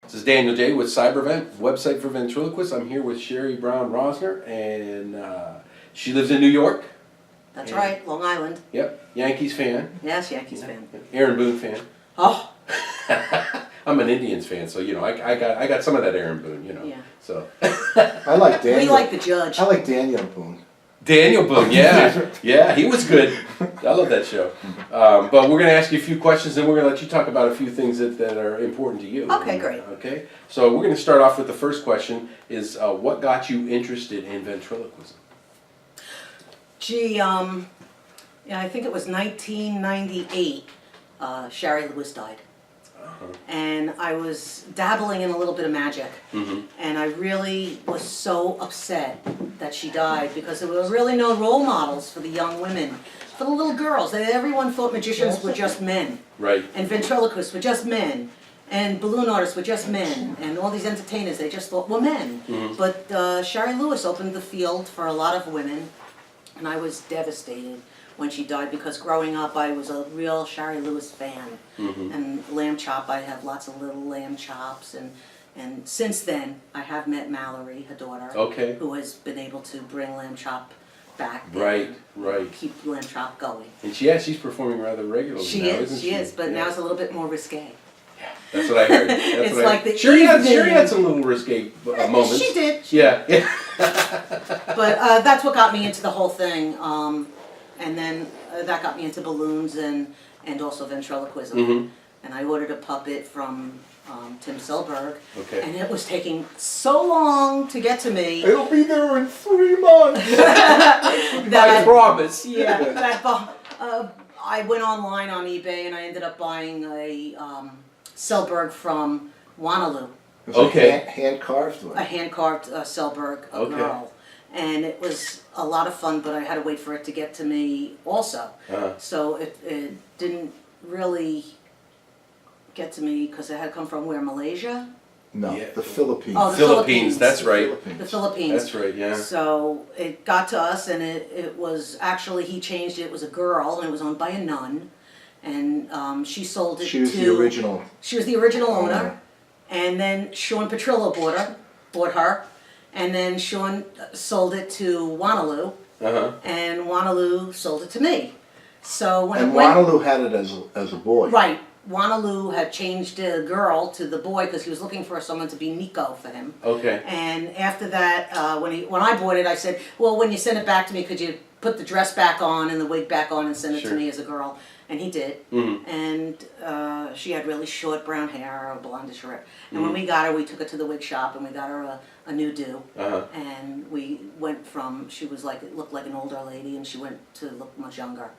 This is Daniel J. with CyberVent, website for ventriloquists. I'm here with Sheree Brown-Rosner, and she lives in New York. That's right, Long Island. Yep, Yankees fan. Yes, Yankees fan. Aaron Boone fan. Oh. I'm an Indians fan, so you know I got some of that Aaron Boone, you know. Yeah. So. I like Daniel. We like the judge. I like Daniel Boone. Daniel Boone, yeah, yeah, he was good. I love that show. But we're going to ask you a few questions, and we're going to let you talk about a few things that are important to you. Okay, great. Okay, so we're going to start off with the first question: is what got you interested in ventriloquism? Gee, yeah, I think it was 1998. Sheree Lewis died. And I was dabbling in a little bit of magic, and I really was so upset that she died because there were really no role models for the young women, for the little girls. Everyone thought magicians were just men, Right. and ventriloquists were just men, and balloon artists were just men, and all these entertainers they just thought were men. But Sheree Lewis opened the field for a lot of women, and I was devastated when she died because growing up I was a real Sheree Lewis fan. And lamb chop, I have lots of little lamb chops, and since then I have met Mallory, her daughter, Okay. who has been able to bring lamb chop back. Right, and right. keep lamb chop going. And she's performing rather regularly now, isn't she? She is, but Yeah. now it's a little bit more risque. That's what I heard. That's It's what like the Sheree had some little risque moments. She did. Yeah. But that's what got me into the whole thing, and then that got me into balloons and also ventriloquism. And I ordered a puppet from Tim Selberg, Okay. and it was taking so long to get to me. It'll be there in 3 months. I promise. Yeah, I went online on eBay and I ended up buying a Selberg from Wanaloo. It was Okay. a hand carved A one. hand-carved Selberg, a Okay. girl. And it was a lot of fun, but I had to wait for it to get to me also. So it didn't really get to me because it had come from where, Malaysia? No, Yeah. the Philippines. Oh, the Philippines, that's right. Philippines. The Philippines. That's right, yeah. So it got to us, and it was actually, he changed it. It was a girl, and it was owned by a nun. And she sold it to... She was the original. She was the original owner. And then Sean Petrillo bought her. And then Sean sold it to Wanaloo. And Wanaloo sold it to me. So when And it went... Wanaloo had it as a boy. Right. Wanaloo had changed the girl to the boy because he was looking for someone to be Nico for him. Okay. And after that, when I bought it, I said, well, when you send it back to me, could you put the dress back on and the wig back on and send it to me as a girl? And he did. And she had really short brown hair, or blondish hair. And when we got her, we took her to the wig shop and we got her a new do. And we went from, she was like, it looked like an older lady, and she went to look much younger.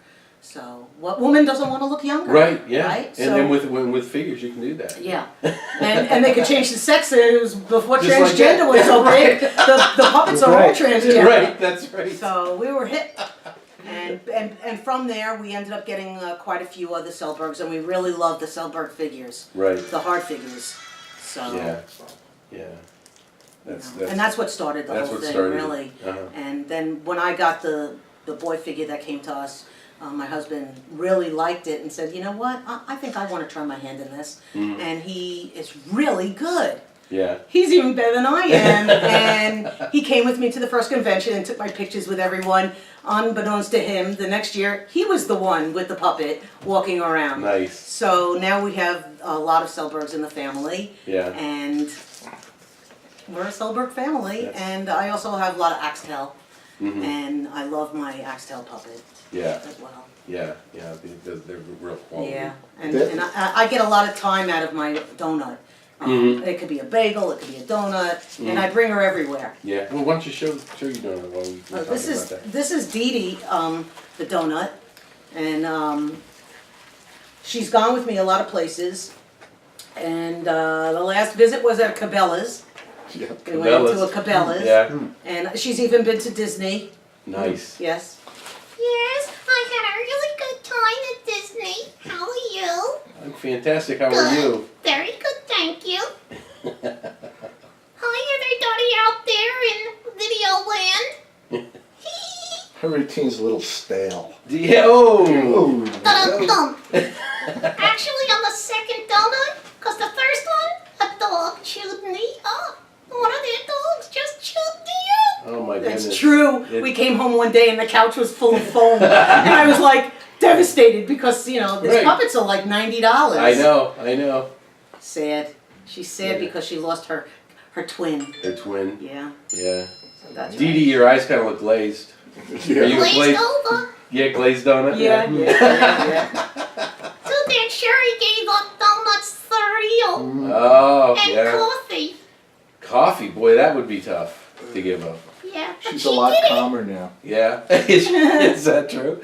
So, what woman doesn't want to look younger? Right, yeah. Right? And So, then with figures you can do that. yeah, and they could change the sex. It was before Just like transgender that. was so big. The puppets are all Right. transgender. Right, that's right. So we were hit, and from there we ended up getting quite a few other Selbergs, and we really loved the Selberg figures, Right. the hard figures. So Yeah. Yeah. and that's what started the whole thing, really. And then when I got the boy figure that came to us. My husband really liked it and said, you know what, I think I want to try my hand in this. And he is really good. Yeah. He's even better than I am. And he came with me to the first convention and took my pictures with everyone. Unbeknownst to him, the next year, he was the one with the puppet walking around. Nice. So now we have a lot of Selbergs in the family. Yeah. And we're a Selberg family. And I also have a lot of Axtell. And I love my Axtell puppet. Yeah. As well. Yeah. They're real quality. Yeah, and I get a lot of time out of my donut. It could be a bagel, it could be a donut, and I bring her everywhere. Yeah. Well, why don't you show you donut while we talk about that? This is Dee Dee, the donut, and she's gone with me a lot of places. And the last visit was at Cabela's. Yeah. We went to a Cabela's. Yeah. And she's even been to Disney. Nice. Yes. Yes, I had a really good time at Disney. How are you? I'm fantastic. How are you? Very good, thank you. Hi, everybody out there in Video Land. Her routine's a little stale. Yeah. Oh. Dum-dum. Actually, I'm the second donut, because the first one, a dog goodness. true. We came home one day and the couch was full of foam, and I was like devastated because these Right. puppets are like $90. I know. Sad. She's sad Yeah. because she lost her twin. Their twin. Yeah. Yeah. So that's Dee Dee, your eyes kind of look glazed. Are you Glazed glazed? over. Yeah, glazed donut. Yeah. So then Sheree gave up donuts, cereal, Oh, and yeah. coffee. Coffee, boy, that would be tough to give up. Yeah, but She's she a lot did it. calmer now. Yeah, is that true?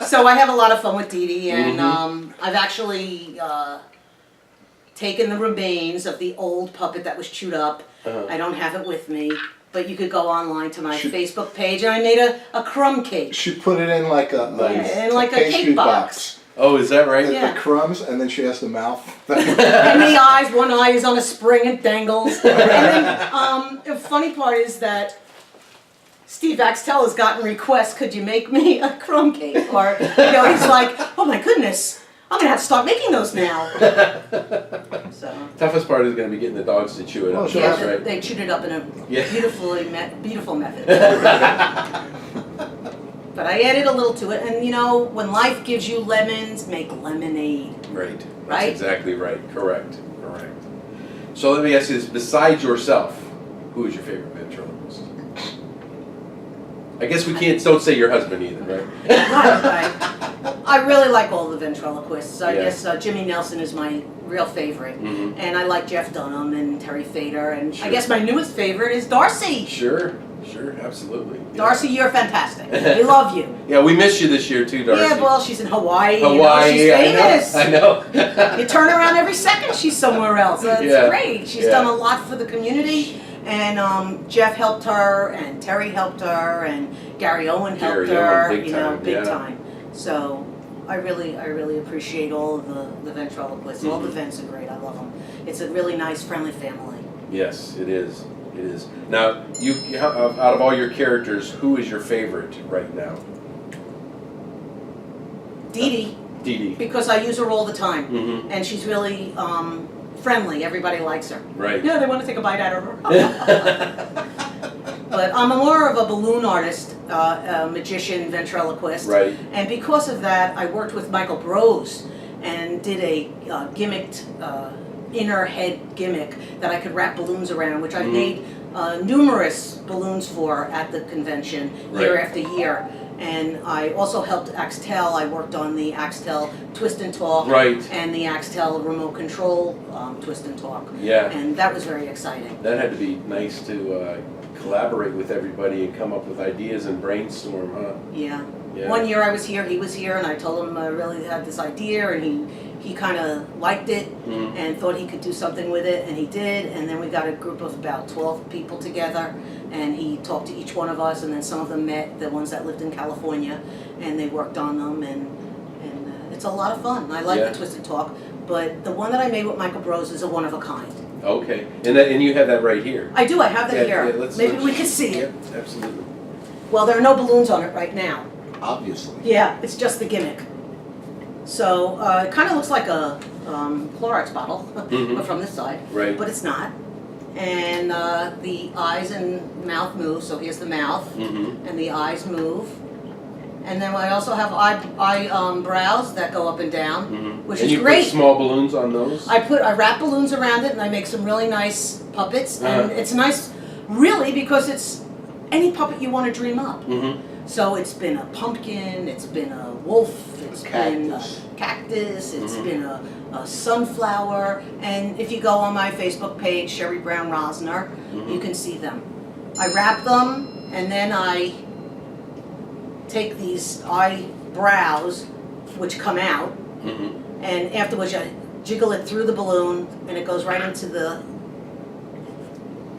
So I have a lot of fun with Dee Dee, and Mm-hmm. I've actually taken the remains of the old puppet that was chewed up. Uh-huh. I don't have it with me, but you could go online to my Should- Facebook page, and I made a crumb cake. She put it in like a, Nice. In like a pastry cake box. Oh, is that right? Yeah. The crumbs, and then she has the mouth. And the eyes, one eye is on a spring and dangles. And then the funny part is that Steve Axtell has gotten requests, could you make me a crumb cake? Or, he's like, oh my goodness, I'm gonna have to start making those now. So, Toughest part is going to be getting the dogs to chew it Oh, up. sure. That's yeah, right. they chewed it up in a Yeah. beautiful method. But I added a little to it, and when life gives you lemons, make lemonade. Right. That's Right? exactly right. Correct. So let me ask you this: besides yourself, who is your favorite ventriloquist? I guess we don't say your husband either, right? Right. I really like all the ventriloquists. I Yeah. guess Jimmy Nelson is my real favorite. Mhm. And I like Jeff Dunham and Terry Fader. And Sure. I guess my newest favorite is Darcy. Sure, absolutely. Yeah. Darcy, you're fantastic. We love you. Yeah, we missed you this year too, Darcy. Yeah, well, she's in Hawaii. Hawaii, she's famous. I know. You turn around every second, she's somewhere else. That's Yeah. great. She's Yeah. done a lot for the community. And Jeff helped her, and Terry helped her, and Gary Owen helped Gary her. Owen, big time, big yeah. time. So I really appreciate all of the ventriloquists. All the vents are great. I love them. It's a really nice, friendly family. Yes, it is. It is. Now, out of all your characters, who is your favorite right now? Dee Dee, Dee Dee. because I use her all the time, Mm-hmm. and she's really friendly. Everybody likes her. Right. Yeah, they want to take a bite out of her. But I'm more of a balloon artist, a magician, ventriloquist. Right. And because of that, I worked with Michael Brose and did a gimmicked inner head gimmick that I could wrap balloons around, which I've made numerous balloons for at the convention year Right. after year. And I also helped Axtell. I worked on the Axtell Twist and Talk Right. and the Axtell remote control Twist and Talk. Yeah. And that was very exciting. That had to be nice to collaborate with everybody and come up with ideas and brainstorm, huh? Yeah. Yeah. One year I was here, he was here, and I told him I really had this idea, and he kind of liked it Mhm. and thought he could do something with it, and he did. And then we got a group of about 12 people together, and he talked to each one of us, and then some of them met, the ones that lived in California, and they worked on them, and it's a lot of fun. I like Yeah. the Twist and Talk, but the one that I made with Michael Brose is a one of a kind. Okay. And you have that right here. I do, I have that Yeah, here. let's- Maybe we can see it. Yep, absolutely. Well, there are no balloons on it right now. Obviously. Yeah, it's just the gimmick. So it kind of looks like a Clorox bottle, Mhm. but from this side. Right. But it's not. And the eyes and mouth move. So here's the mouth, Mm-hmm. and the eyes move. And then I also have brows that go up and down, Mm-hmm. which and is you great. put small balloons on those? I wrap balloons around it, and I make some really nice puppets. And Uh-huh. it's nice, really, because it's any puppet you want to dream up. Mm-hmm. So it's been a pumpkin, it's been a wolf, it's been a Cactus. cactus, it's Mhm. been a sunflower, and if you go on my Facebook page, Sheree Brown-Rosner, Mhm. you can see them. I wrap them, and then I take these eyebrows, which come out, Mm-hmm. and afterwards I jiggle it through the balloon, and it goes right into the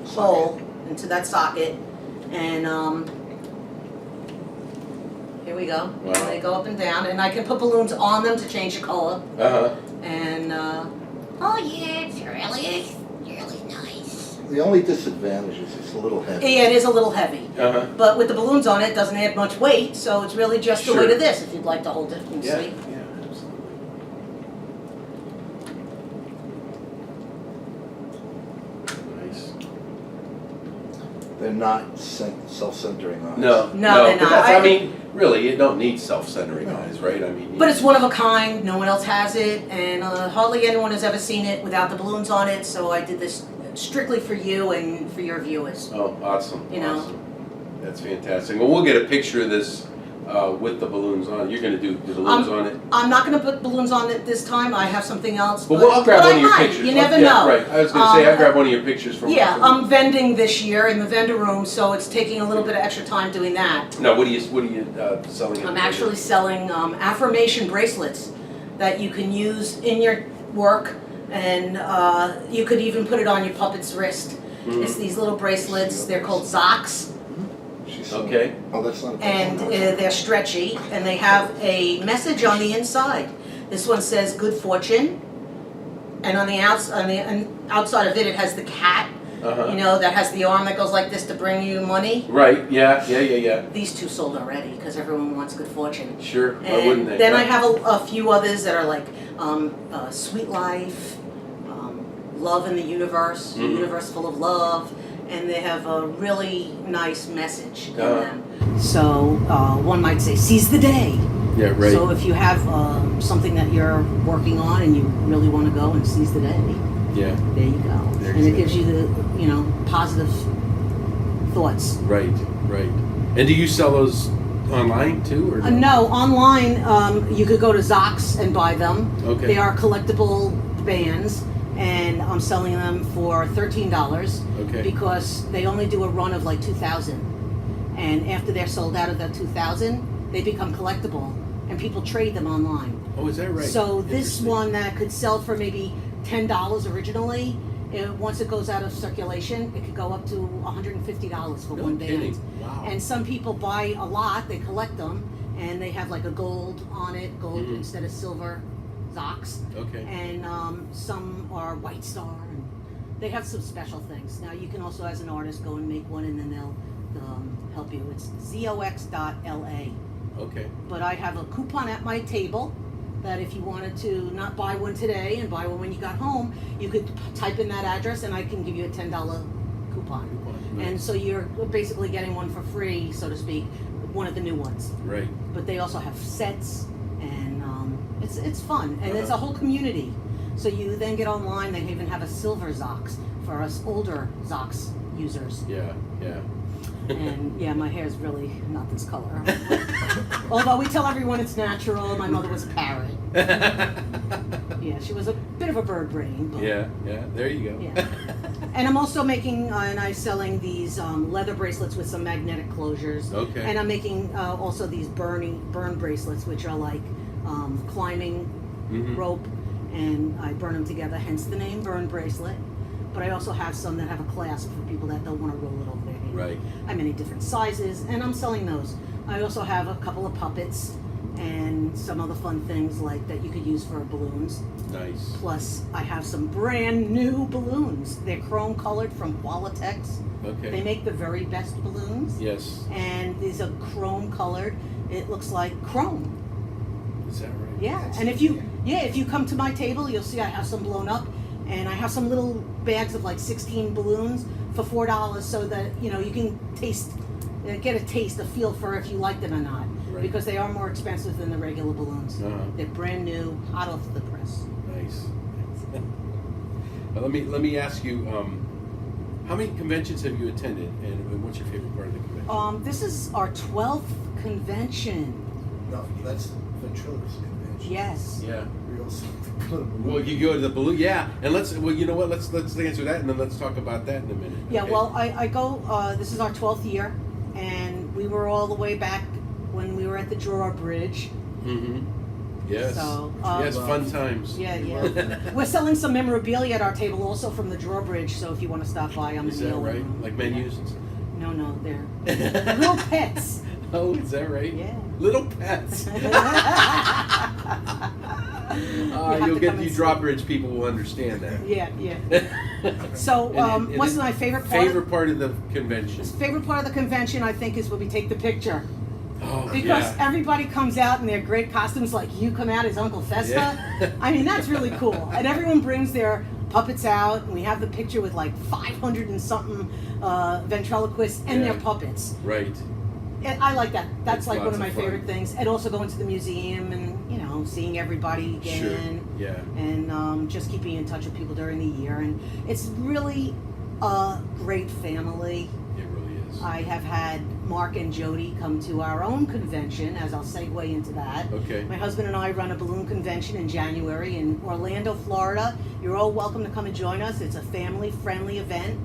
hole, into that socket, and here we go. Wow. They go up and down, and I can put balloons on them to change the color. Uh-huh. And Oh yeah, it's really nice. The only disadvantage is it's a little heavy. yeah, it is a little heavy, Uh-huh. but with the balloons on it, it doesn't add much weight, so it's really just the Sure. weight of this. If you'd like to hold it and Yeah, see. yeah, absolutely. Nice. They're not self-centering eyes. No, they're but not. I mean, really, you don't need self-centering eyes, right? I mean, But it's one of a kind, no one else has it, and hardly anyone has ever seen it without the balloons on it, so I did this strictly for you and for your viewers. Oh, awesome! You know. Awesome. That's fantastic. Well, we'll get a picture of this with the balloons on. You're going to do the balloons on it. I'm not going to put balloons on it this time. I have something else. But I'll grab but one I of your might. pictures. You never Yeah, know. right. I was going to say, I'll grab one of your pictures from. Yeah, I'm vending this year in the vendor room, so it's taking a little bit of extra time doing that. Now, what are you selling? I'm actually selling affirmation bracelets that you can use in your work, and you could even put it on your puppet's wrist. It's these little bracelets. They're called Zocs. Okay. Oh, that's not a And they're stretchy, and they have a message on the inside. This one says "Good Fortune," and on the outside of it, it has the cat. You know, that has the arm that goes like this to bring you money. Right. Yeah. These two sold already because everyone wants good fortune. Sure. Why And wouldn't they? then I have a few others that are like Sweet Life, Love in the Universe, a universe full of love. And they have a really nice message in them. So one might say, seize the day. Yeah, right. So if you have something that you're working on and you really want to go and seize the day, Yeah. there you go. And it gives you the, positive thoughts. Right. And do you sell those online too, or No, online you could go to Zocs and buy them. Okay. They are collectible bands. And I'm selling them for $13 because they only do a run of like 2,000. And after they're sold out of that 2,000, they become collectible and people trade them online. Oh, is that right? So this one that could sell for maybe $10 originally, once it goes out of circulation, it could go up to $150 for one kidding. band. Wow. And some people buy a lot, they collect them, and they have like a gold on it, gold instead of silver. Zocs. Okay. And some are White Star, and they have some special things. Now you can also, as an artist, go and make one, and then they'll help you. It's zox.la. Okay. But I have a coupon at my table that if you wanted to not buy one today and buy one when you got home, you could type in that address, and I can give you a $10 coupon. Nice. And so you're basically getting one for free, so to speak, one of the new ones. Right. But they also have sets, and it's fun, and it's a whole community. So you then get online. They even have a silver Zocs for us older Zocs users. Yeah. And yeah, my hair's really not this color. Although we tell everyone it's natural. My mother was a parrot. Yeah, she was a bit of a bird brain. But Yeah. There you go. yeah. And I'm also making and I'm selling these leather bracelets with some magnetic closures. Okay. And I'm making also these burn bracelets, which are like climbing rope, and I burn them together. Hence the name burn bracelet. But I also have some that have a clasp for people that don't want to roll it over their head. Right. I have many different sizes, and I'm selling those. I also have a couple of puppets and some other fun things like that you could use for balloons. Nice. Plus, I have some brand new balloons. They're chrome colored from Qualitex. Okay. They make the very best balloons. Yes. And these are chrome colored. It looks like chrome. Is that right? Yeah. And if you come to my table, you'll see I have some blown up, and I have some little bags of like 16 balloons for $4, so that you can get a feel for if you like them or not. Right. Because they are more expensive than the regular balloons. Uh-huh. They're brand new, hot off the press. Nice. Let me ask you, how many conventions have you attended, and what's your favorite part of the convention? This is our 12th convention. No, that's ventriloquist convention. Yes. Yeah. We also go to Well, you go to the balloon, yeah, and let's answer that, and then let's talk about that in a minute. Yeah, okay? well, I go, this is our 12th year, and we were all the way back when we were at the drawbridge. Mm-hmm. Yes. So, yes, fun times. Yeah. We're selling some memorabilia at our table also from the drawbridge, so if you want to stop by, I'm Is in the that old right? room. Like menus and stuff? No, they're little pets. Oh, is that right? Yeah. Little pets. have You'll to get come you and drawbridge people will understand that. Yeah. So, And what's then my favorite part? Favorite part of the convention. Favorite part of the convention, I think, is when we take the picture. Oh, Because yeah. everybody comes out in their great costumes, like you come out as Uncle Festa. Yeah. I mean, that's really cool. And everyone brings their puppets out, and we have the picture with like 500 and something ventriloquists and Yeah. their puppets. Right. And I like that. That's It's like one lots of my of fun. favorite things. And also going to the museum and, you know, seeing everybody again. Sure. Yeah. And just keeping in touch with people during the year. And it's really a great family. It really is. I have had Mark and Jody come to our own convention, as I'll segue into that. Okay. My husband and I run a balloon convention in January in Orlando, Florida. You're all welcome to come and join us. It's a family-friendly event.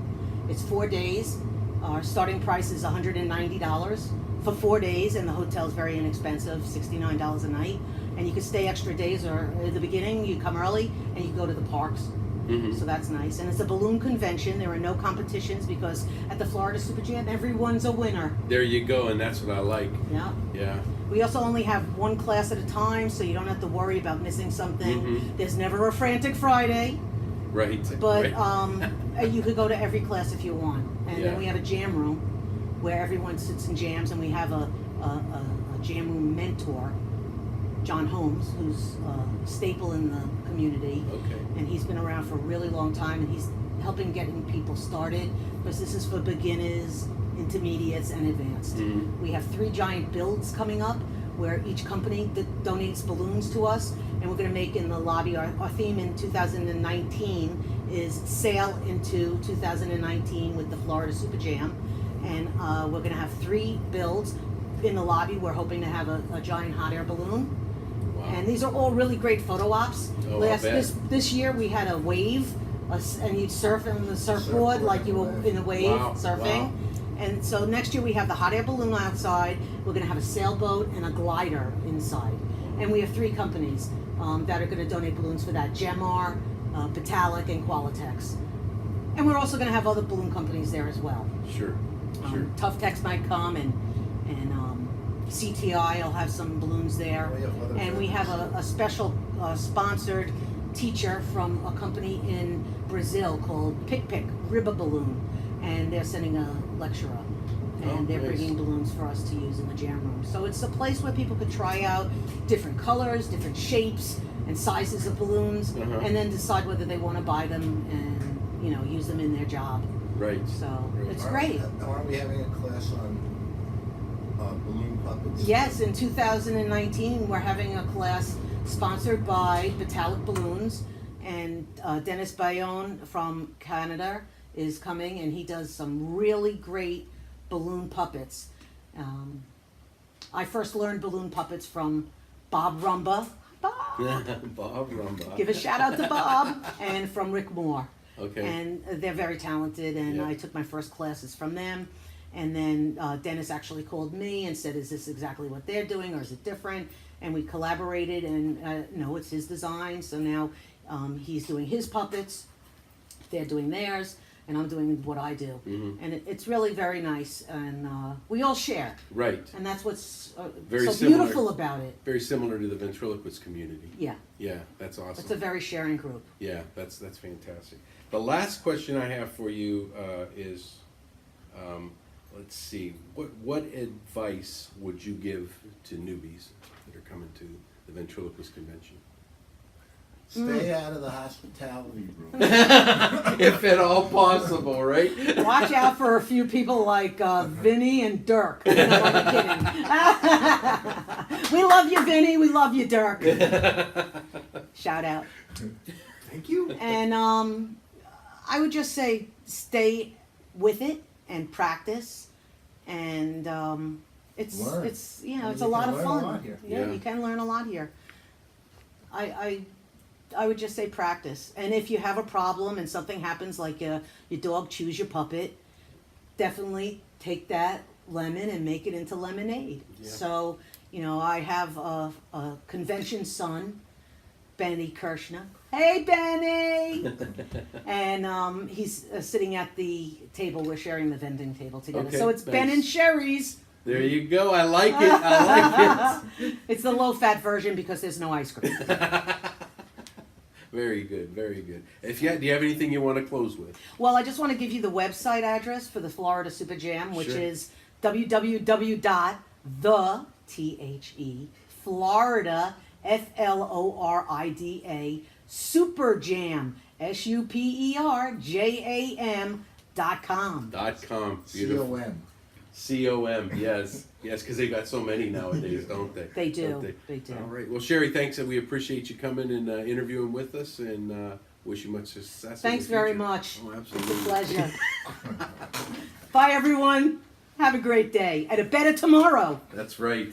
It's 4 days. Our starting price is $190 for 4 days, and the hotel's very inexpensive, $69 a night. And you can stay extra days, or at the beginning, you come early, and you go to the parks. Mhm. So that's nice. And it's a balloon convention. There are no competitions because at the Florida Super Jam, everyone's a winner. There you go, and that's what I like. Yeah. Yeah. We also only have one class at a time, so you don't have to worry about missing something. Mhm. There's never a Frantic Friday, Right. but right. you could go to every class if you want. And Yeah. then we have a jam room where everyone sits and jams, and we have a jam room mentor, John Holmes, who's a staple in the community. Okay. And he's been around for a really long time, and he's helping getting people started, because this is for beginners, intermediates, and advanced. Mhm. We have 3 giant builds coming up where each company donates balloons to us, and we're going to make in the lobby, our theme in 2019 is Sail into 2019 with the Florida Super Jam. And we're going to have 3 builds in the lobby. We're hoping to have a giant hot air balloon. Wow. And these are all really great photo ops. Oh, I'll bet. This year we had a wave, and you'd surf on the surfboard like you were in a wave Wow, surfing. wow. And so next year we have the hot air balloon outside. We're going to have a sailboat and a glider inside. And we have 3 companies that are going to donate balloons for that: Gemar, Batalic, and Qualitex. And we're also going to have other balloon companies there as well. Sure. Sure. Tough Tex might come, and CTI will have some balloons there. Oh, yeah, other And we have vendors. a special sponsored teacher from a company in Brazil called Pick Ribba Balloon, and they're sending a lecturer, and Oh, they're nice. bringing balloons for us to use in the jam room. So it's a place where people could try out different colors, different shapes, and sizes of balloons, Uh-huh. and then decide whether they want to buy them and, you know, use them in their job. Right. So Right. it's great. Aren't we having a class on balloon puppets? Yes, in 2019, we're having a class sponsored by Batalic Balloons, and Dennis Bayonne from Canada is coming, and he does some really great balloon puppets. I first learned balloon puppets from Bob Rumba. Bob! Bob Rumba. Give a shout out to Bob, and from Rick Moore. Okay. And they're very talented, and Yeah. I took my first classes from them. And then Dennis actually called me and said, "Is this exactly what they're doing, or is it different?" And we collaborated, and no, it's his design. So now he's doing his puppets, they're doing theirs, and I'm doing what I do. Mhm. And it's really very nice, and we all share. Right. And that's what's Very so similar. beautiful about it. Very similar to the ventriloquist community. Yeah, Yeah, that's awesome. it's a very sharing group. Yeah, that's fantastic. The last question I have for you is, let's see, what advice would you give to newbies that are coming to the ventriloquist convention? Stay out of the hospitality room. If at all possible, right? Watch out for a few people like Vinny and Dirk. No, I'm kidding. We love you, Vinny. We love you, Dirk. Shout out. Thank you. And I would just say stay with it and practice. And it's Learn. it's you know And it's you a lot can of learn a fun. lot here. Yeah, Yeah. you can learn a lot here. I would just say practice. And if you have a problem and something happens, like your dog chews your puppet, definitely take that lemon and make it into lemonade. Yeah. So, you know, I have a convention son, Benny Kirshner. Hey, Benny! And he's sitting at the table. We're sharing the vending table together. Okay, So it's Ben thanks. and Sherry's. There you go. I like it. I like It's the low-fat version because there's no ice cream. it. Very good. Very good. Do you have anything you want to close with? Well, I just want to give you the website address for the Florida Super Jam, which Sure. is www.Florida, Florida, Superjam, SUPERJAM.com. .com. Beautiful. COM. COM. Yes. Yes, because they got so many nowadays, don't they? They do. Don't They do. All right. Well, Sheree, thanks, and we appreciate you coming and interviewing with us, and wish you much success. Thanks in the very future. much. Oh, It's a absolutely. pleasure. Bye, everyone. Have a great day and a better tomorrow. That's right.